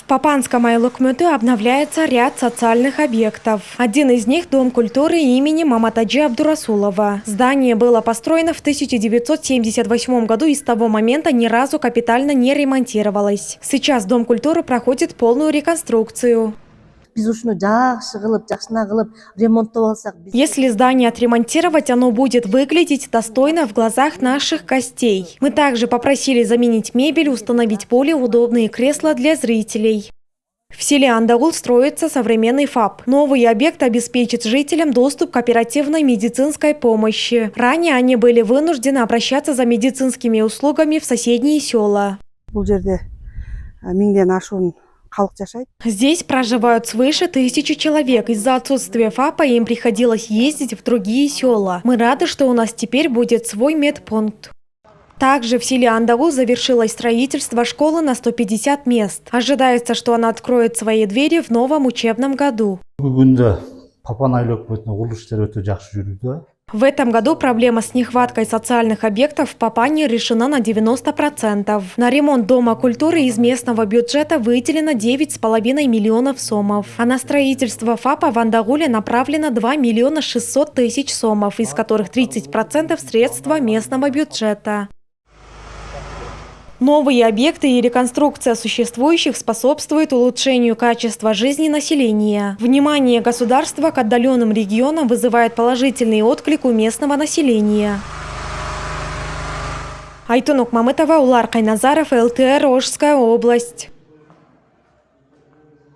Папанском айлыкмөтү обновляется ряд социальных объектов. Один из них – Дом культуры имени Маматаджи Абдурасулова. Здание было построено в 1978 году и с того момента ни разу капитально не ремонтировалось. Сейчас Дом культуры проходит полную реконструкцию. Если здание отремонтировать, оно будет выглядеть достойно в глазах наших гостей. Мы также попросили заменить мебель, установить более удобные кресла для зрителей. В селе Андагул строится современный ФАП. Новый объект обеспечит жителям доступ к оперативной медицинской помощи. Ранее они были вынуждены обращаться за медицинскими услугами в соседние села. Здесь проживают свыше 1000 человек. Из-за отсутствия ФАПа им приходилось ездить в другие села. Мы рады, что у нас теперь будет свой медпункт. Также в селе Андагул завершилось строительство школы на 150 мест. Ожидается, что она откроет свои двери в новом учебном году. В этом году проблема с нехваткой социальных объектов в Папане решена на 90%. На ремонт Дома культуры из местного бюджета выделено 9,5 миллионов сомов. А на строительство ФАПа в Андагуле направлено 2 миллиона 600 тысяч сомов, из которых 30% средства местного бюджета. Новые объекты и реконструкция существующих способствует улучшению качества жизни населения. Внимание государства к отдаленным регионам вызывает положительный отклик у местного населения. Айтунук Мамытова, Улар Кайназаров, ЛТР, Ожская область.